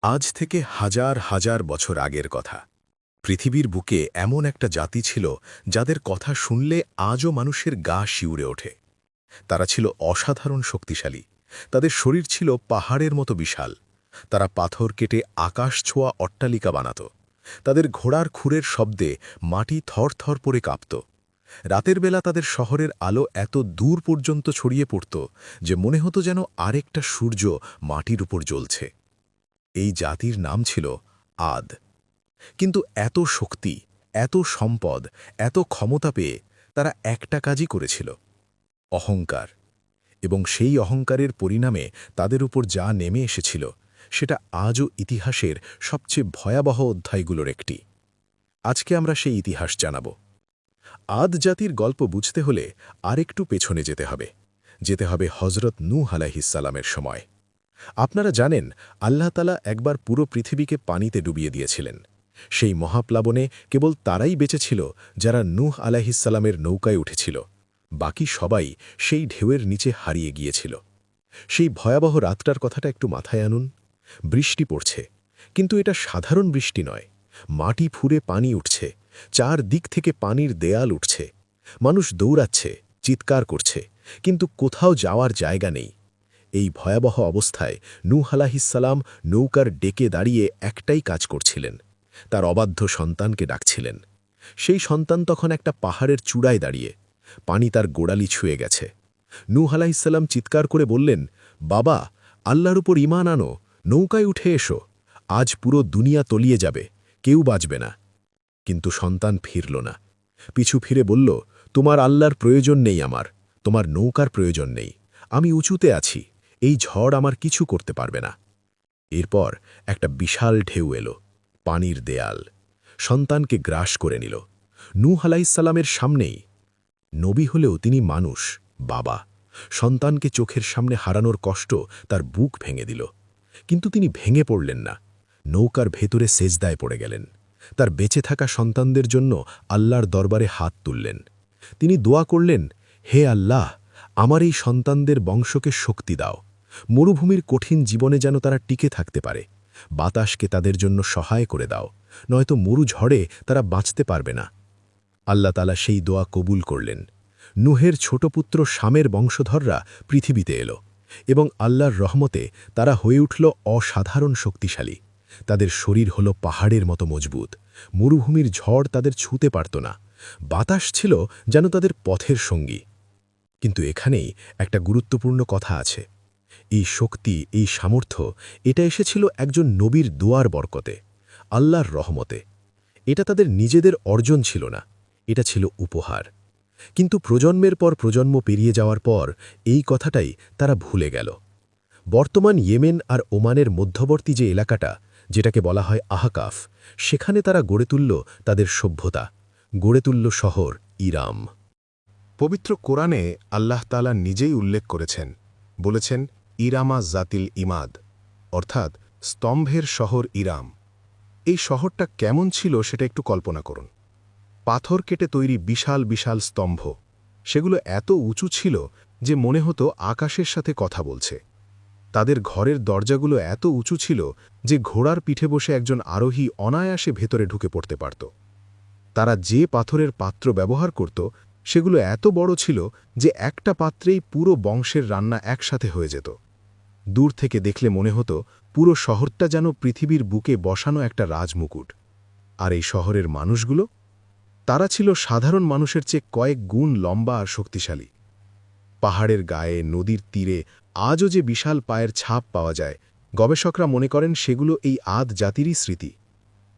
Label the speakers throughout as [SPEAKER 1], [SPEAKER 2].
[SPEAKER 1] আজ থেকে হাজার হাজার বছর আগের কথা। পৃথিবীর বুকে এমন একটা জাতি ছিল যাদের কথা শুনলে আজও মানুষের গা শিউরে ওঠে। তারা ছিল অসাধারণ শক্তিশালী। তাদের শরীর ছিল পাহাড়ের মতো বিশাল। তারা পাথর কেটে আকাশ ছোঁয়া অট্টালিকা বানাত। তাদের ঘোড়ার খুরের শব্দে মাটি থরথর পরে কাঁপত। রাতের বেলা তাদের শহরের আলো এত দূর পর্যন্ত ছড়িয়ে পড়ত যে মনে হতো যেন আরেকটা সূর্য মাটির উপর জ্বলছে। এই জাতির নাম ছিল আদ। কিন্তু এত শক্তি, এত সম্পদ, এত ক্ষমতা পেয়ে তারা একটা কাজই করেছিল, অহংকার। এবং সেই অহংকারের পরিণামে তাদের উপর যা নেমে এসেছিল সেটা আজও ইতিহাসের সবচেয়ে ভয়াবহ অধ্যায়গুলোর একটি। আজকে আমরা সেই ইতিহাস জানাব। আদ জাতির গল্প বুঝতে হলে আরেকটু পেছনে যেতে হবে হজরত নূহ আলাইহিসসালামের সময়। আপনারা জানেন, আল্লাহ তাআলা একবার পুরো পৃথিবীকে পানিতে ডুবিয়ে দিয়েছিলেন। সেই মহাপ্লাবনে কেবল তারাই বেঁচেছিল যারা নূহ আলাইহিসসালামের নৌকায় উঠেছিল। বাকি সবাই সেই ঢেউয়ের নিচে হারিয়ে গিয়েছিল। সেই ভয়াবহ রাতটার কথাটা একটু মাথায় আনুন। বৃষ্টি পড়ছে, কিন্তু এটা সাধারণ বৃষ্টি নয়। মাটি ফুঁড়ে পানি উঠছে, চার দিক থেকে পানির দেয়াল উঠছে। মানুষ দৌড়াচ্ছে, চিৎকার করছে, কিন্তু কোথাও যাওয়ার জায়গা নেই। এই ভয়াবহ অবস্থায় নূহ আলাইহিসসালাম নৌকার ডেকে দাঁড়িয়ে একটাই কাজ করছিলেন, তার অবাধ্য সন্তানকে ডাকছিলেন। সেই সন্তান তখন একটা পাহাড়ের চূড়ায় দাঁড়িয়ে, পানি তার গোড়ালি ছুঁয়ে গেছে। নূহ আলাইহিসসালাম চিৎকার করে বললেন, বাবা, আল্লাহর উপর ঈমান আনো, নৌকায় উঠে এসো। আজ পুরো দুনিয়া তলিয়ে যাবে, কেউ বাঁচবে না। কিন্তু সন্তান ফিরল না। পিছু ফিরে বলল, তোমার আল্লাহর প্রয়োজন নেই, তোমার নৌকার প্রয়োজন নেই। আমি উঁচুতে আছি, এই ঝড় আমার কিছু করতে পারবে না। এরপর একটা বিশাল ঢেউ এলো, পানির দেয়াল সন্তানকে গ্রাস করে নিল। নূহ আলাইহিসসালামের সামনেই। নবী হলেও তিনি মানুষ, বাবা। সন্তানকে চোখের সামনে হারানোর কষ্ট তার বুক ভেঙে দিল। কিন্তু তিনি ভেঙে পড়লেন না। নৌকার ভেতরে সেজদায় পড়ে গেলেন। তার বেঁচে থাকা সন্তানদের জন্য আল্লাহর দরবারে হাত তুললেন। তিনি দোয়া করলেন, হে আল্লাহ, আমার এই সন্তানদের বংশকে শক্তি দাও। মরুভূমির কঠিন জীবনে যেন তারা টিকে থাকতে পারে। বাতাসকে তাদের জন্য সহায় করে দাও, নয়তো মরু ঝড়ে তারা বাঁচতে পারবে না। আল্লাহ তাআলা সেই দোয়া কবুল করলেন। নূহের ছোট পুত্র শামের বংশধররা পৃথিবীতে এলো, এবং আল্লাহর রহমতে তারা হয়ে উঠল অসাধারণ শক্তিশালী। তাদের শরীর হল পাহাড়ের মতো মজবুত। মরুভূমির ঝড় তাদের ছুঁতে পারত না। বাতাস ছিল যেন তাদের পথের সঙ্গী। কিন্তু এখানেই একটা গুরুত্বপূর্ণ কথা আছে। এই শক্তি, এই সামর্থ্য, এটা এসেছিল একজন নবীর দোয়ার বরকতে, আল্লাহর রহমতে। এটা তাদের নিজেদের অর্জন ছিল না, এটা ছিল উপহার। কিন্তু প্রজন্মের পর প্রজন্ম পেরিয়ে যাওয়ার পর এই কথাটাই তারা ভুলে গেল। বর্তমান ইয়েমেন আর ওমানের মধ্যবর্তী যে এলাকাটা, যেটাকে বলা হয় আহকাফ, সেখানে তারা গড়ে তুলল তাদের সভ্যতা, গড়ে তুলল শহর ইরাম।
[SPEAKER 2] পবিত্র কোরআনে আল্লাহ তাআলা নিজেই উল্লেখ করেছেন, বলেছেন, ইরামা জাতিল ইমাদ, অর্থাৎ স্তম্ভের শহর ইরাম। এই শহরটা কেমন ছিল সেটা একটু কল্পনা করুন। পাথর কেটে তৈরি বিশাল বিশাল স্তম্ভ, সেগুলো এত উঁচু ছিল যে মনে হতো আকাশের সাথে কথা বলছে। তাদের ঘরের দরজাগুলো এত উঁচু ছিল যে ঘোড়ার পিঠে বসে একজন আরোহী অনায়াসে ভেতরে ঢুকে পড়তে পারত। তারা যে পাথরের পাত্র ব্যবহার করত সেগুলো এত বড় ছিল যে একটা পাত্রেই পুরো বংশের রান্না একসাথে হয়ে যেত। দূর থেকে দেখলে মনে হতো পুরো শহরটা যেন পৃথিবীর বুকে বসানো একটা রাজমুকুট। আর এই শহরের মানুষগুলো, তারা ছিল সাধারণ মানুষের চেয়ে কয়েক গুণ লম্বা আর শক্তিশালী। পাহাড়ের গায়ে, নদীর তীরে আজও যে বিশাল পায়ের ছাপ পাওয়া যায়, গবেষকরা মনে করেন সেগুলো এই আদ জাতিরই স্মৃতি।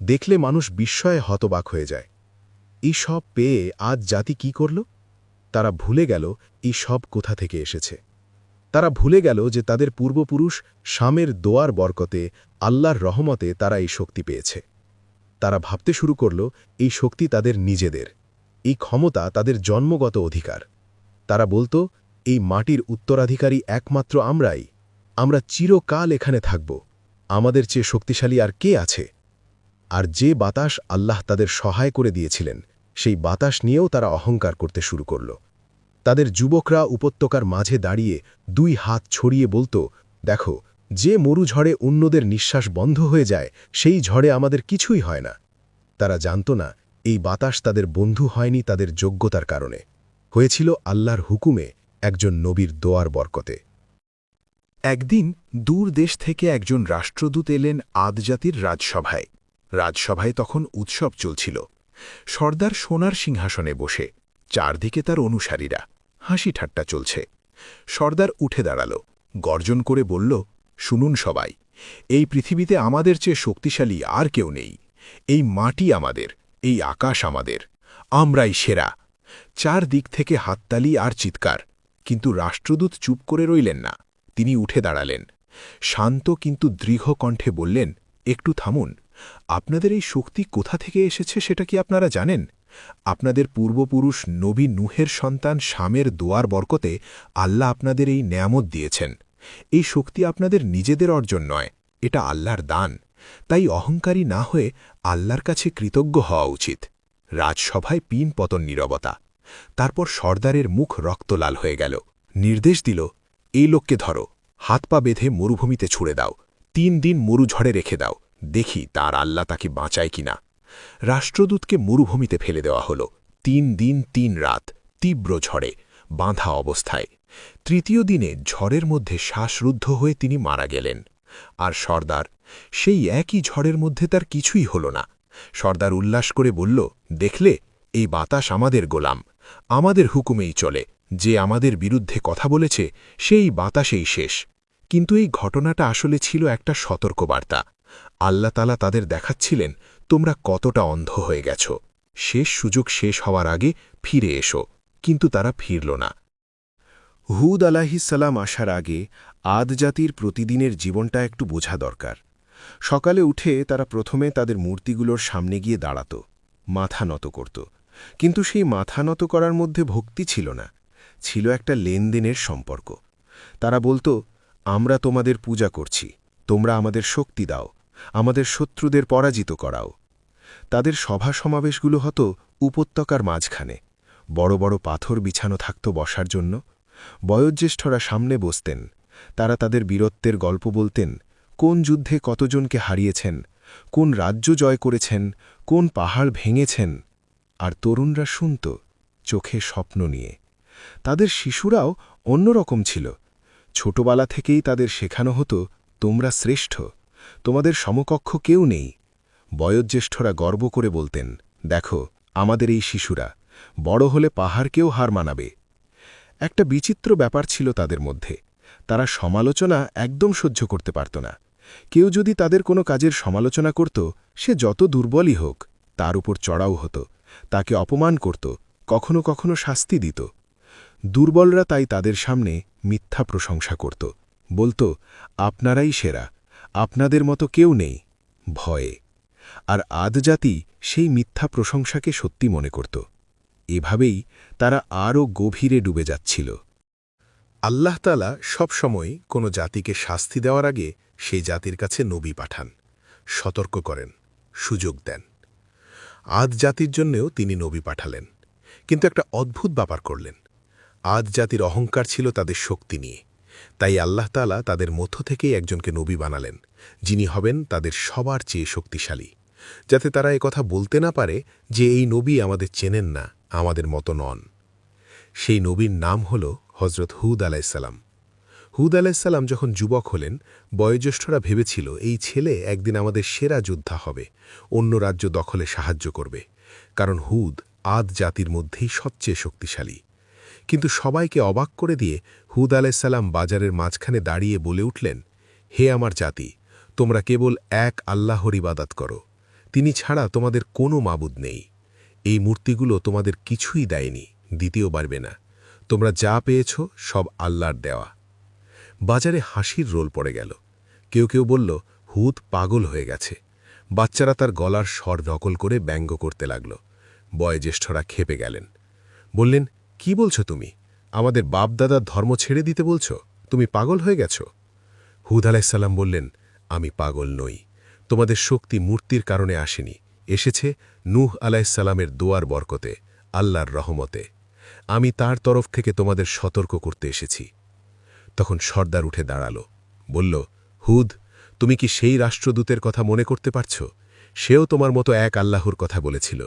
[SPEAKER 2] দেখলে মানুষ বিস্ময়ে হতবাক হয়ে যায়। এই সব পেয়ে আদ জাতি কি করল? তারা ভুলে গেল এই সব কোথা থেকে এসেছে। তারা ভুলে গেল যে তাদের পূর্বপুরুষ শামের দোয়ার বরকতে, আল্লাহর রহমতে তারা এই শক্তি পেয়েছে। তারা ভাবতে শুরু করল এই শক্তি তাদের নিজেদের, এই ক্ষমতা তাদের জন্মগত অধিকার। তারা বলতো, এই মাটির উত্তরাধিকারী একমাত্র আমরাই। আমরা চিরকাল এখানে থাকব, আমাদের চেয়ে শক্তিশালী আর কে আছে? আর যে বাতাস আল্লাহ তাদের সহায় করে দিয়েছিলেন, সেই বাতাস নিয়েও তারা অহংকার করতে শুরু করল। তাদের যুবকরা উপত্যকার মাঝে দাঁড়িয়ে দুই হাত ছড়িয়ে বলতো, দেখো, যে মরু ঝড়ে অন্যদের নিঃশ্বাস বন্ধ হয়ে যায় সেই ঝড়ে আমাদের কিছুই হয় না। তারা জানত না এই বাতাস তাদের বন্ধু হয়নি তাদের যোগ্যতার কারণে, হয়েছিল আল্লাহর হুকুমে একজন নবীর দোয়ার বরকতে।
[SPEAKER 3] একদিন দূর দেশ থেকে একজন রাষ্ট্রদূত এলেন আদ জাতির রাজসভায়। রাজসভায় তখন উৎসব চলছিল। সর্দার সোনার সিংহাসনে বসে, চারদিকে তার অনুসারীরা, হাসি ঠাট্টা চলছে। সর্দার উঠে দাঁড়াল, গর্জন করে বলল, শুনুন সবাই, এই পৃথিবীতে আমাদের চেয়ে শক্তিশালী আর কেউ নেই। এই মাটি আমাদের, এই আকাশ আমাদের, আমরাই সেরা। চারদিক থেকে হাততালি আর চিৎকার, কিন্তু রাষ্ট্রদূত চুপ করে রইলেন না। তিনি উঠে দাঁড়ালেন, শান্ত কিন্তু দৃঢ় কণ্ঠে বললেন, একটু থামুন। আপনাদের এই শক্তি কোথা থেকে এসেছে সেটা কি আপনারা জানেন? আপনাদের পূর্বপুরুষ নবী নূহের সন্তান শামের দোয়ার বরকতে আল্লাহ আপনাদের এই নেয়ামত দিয়েছেন। এই শক্তি আপনাদের নিজেদের অর্জন নয়, এটা আল্লাহর দান। তাই অহংকারী না হয়ে আল্লাহর কাছে কৃতজ্ঞ হওয়া উচিত। রাজসভায় পিন পতন নীরবতা। তারপর সর্দারের মুখ রক্তলাল হয়ে গেল। নির্দেশ দিল, এই লোককে ধরো, হাত পা বেঁধে মরুভূমিতে ছুড়ে দাও, 3 দিন মরুঝড়ে রেখে দাও, দেখি তার আল্লাহ তাকে বাঁচায় কিনা। রাষ্ট্রদূতকে মরুভূমিতে ফেলে দেওয়া হল। 3 দিন 3 রাত তীব্র ঝড়ে, বাঁধা অবস্থায়। তৃতীয় দিনে ঝড়ের মধ্যে শ্বাসরুদ্ধ হয়ে তিনি মারা গেলেন। আর সর্দার, সেই একই ঝড়ের মধ্যে তার কিছুই হল না। সর্দার উল্লাস করে বলল, দেখলে, এই বাতাস আমাদের গোলাম, আমাদের হুকুমেই চলে। যে আমাদের বিরুদ্ধে কথা বলেছে সেই বাতাসেই শেষ। কিন্তু এই ঘটনাটা আসলে ছিল একটা সতর্কবার্তা। আল্লাহ তাআলা তাদের দেখাচ্ছিলেন, তোমরা কতটা অন্ধ হয়ে গেছ। শেষ সুযোগ শেষ হওয়ার আগে ফিরে এসো। কিন্তু তারা ফিরল না।
[SPEAKER 2] হুদ আলাইহিসসালাম আসার আগে আদ জাতির প্রতিদিনের জীবনটা একটু বোঝা দরকার। সকালে উঠে তারা প্রথমে তাদের মূর্তিগুলোর সামনে গিয়ে দাঁড়াত, মাথা নত করত। কিন্তু সেই মাথা নত করার মধ্যে ভক্তি ছিল না, ছিল একটা লেনদেনের সম্পর্ক। তারা বলতো, আমরা তোমাদের পূজা করছি, তোমরা আমাদের শক্তি দাও, আমাদের শত্রুদের পরাজিত করাও। তাদের সভা সমাবেশগুলো হতো উপত্যকার মাঝখানে, বড় বড় পাথর বিছানো থাকত বসার জন্য। বয়োজ্যেষ্ঠরা সামনে বসতেন, তারা তাদের বীরত্বের গল্প বলতেন, কোন যুদ্ধে কতজনকে হারিয়েছেন, কোন রাজ্য জয় করেছেন, কোন পাহাড় ভেঙেছেন। আর তরুণরা শুনত, চোখে স্বপ্ন নিয়ে। তাদের শিশুরাও অন্যরকম ছিল। ছোটবেলা থেকেই তাদের শেখানো হতো, তোমরা শ্রেষ্ঠ, তোমাদের সমকক্ষ কেউ নেই। বয়োজ্যেষ্ঠরা গর্ব করে বলতেন, দেখো আমাদের এই শিশুরা, বড় হলে পাহাড়কেও হার মানাবে। একটা বিচিত্র ব্যাপার ছিল তাদের মধ্যে, তারা সমালোচনা একদম সহ্য করতে পারত না। কেউ যদি তাদের কোনো কাজের সমালোচনা করত, সে যত দুর্বলই হোক, তার উপর চড়াও হতো, তাকে অপমান করত, কখনো কখনো শাস্তি দিত। দুর্বলরা তাই তাদের সামনে মিথ্যা প্রশংসা করত, বলতো, আপনারাই সেরা, আপনাদের মতো কেউ নেই, ভয়ে। আর আদ জাতি সেই মিথ্যা প্রশংসাকে সত্যি মনে করত। এভাবেই তারা আরও গভীরে ডুবে যাচ্ছিল। আল্লাহ তাআলা সবসময় কোনো জাতিকে শাস্তি দেওয়ার আগে সেই জাতির কাছে নবী পাঠান, সতর্ক করেন, সুযোগ দেন। আদ জাতির জন্যেও তিনি নবী পাঠালেন, কিন্তু একটা অদ্ভুত ব্যাপার করলেন। আদ জাতির অহংকার ছিল তাদের শক্তি নিয়ে, তাই আল্লাহ তাআলা তাদের মধ্য থেকেই একজনকে নবী বানালেন, যিনি হবেন তাদের সবার চেয়ে শক্তিশালী, যাতে তারা একথা বলতে না পারে যে এই নবী আমাদের চেনেন না, আমাদের মতো নন। সেই নবীর নাম হল হজরত হুদ আলাইসাল্লাম। হুদ আলাইসাল্লাম যখন যুবক হলেন, বয়োজ্যেষ্ঠরা ভেবেছিল এই ছেলে একদিন আমাদের সেরা যোদ্ধা হবে, অন্য রাজ্য দখলে সাহায্য করবে, কারণ হুদ আদ জাতির মধ্যেই সবচেয়ে শক্তিশালী। কিন্তু সবাইকে অবাক করে দিয়ে হুদ আলাইসাল্লাম বাজারের মাঝখানে দাঁড়িয়ে বলে উঠলেন, হে আমার জাতি, তোমরা কেবল এক আল্লাহর ইবাদত করো, তিনি ছাড়া তোমাদের কোনো মাবুদ নেই। এই মূর্তিগুলো তোমাদের কিছুই দেয়নি, দিতেও পারবে না। তোমরা যা পেয়েছ সব আল্লাহর দেওয়া। বাজারে হাসির রোল পড়ে গেল। কেউ কেউ বলল, হুদ পাগল হয়ে গেছে। বাচ্চারা তার গলার স্বর নকল করে ব্যঙ্গ করতে লাগল। বয়োজ্যেষ্ঠরা ক্ষেপে গেলেন, বললেন, কি বলছো তুমি? আমাদের বাপদাদার ধর্ম ছেড়ে দিতে বলছ? তুমি পাগল হয়ে গেছ? হুদ আলাইসাল্লাম বললেন, আমি পাগল নই। তোমাদের শক্তি মূর্তির কারণে আসেনি, এসেছে নূহ আলাইসাল্লামের দোয়ার বরকতে, আল্লাহর রহমতে। আমি তার তরফ থেকে তোমাদের সতর্ক করতে এসেছি। তখন সর্দার উঠে দাঁড়াল, বলল, হুদ, তুমি কি সেই রাষ্ট্রদূতের কথা মনে করতে পারছ? সেও তোমার মতো এক আল্লাহর কথা বলেছিল।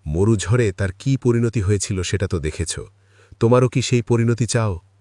[SPEAKER 2] মরুঝড়ে তার কি পরিণতি হয়েছিল সেটা তো দেখেছ। তোমারও কি সেই পরিণতি চাও?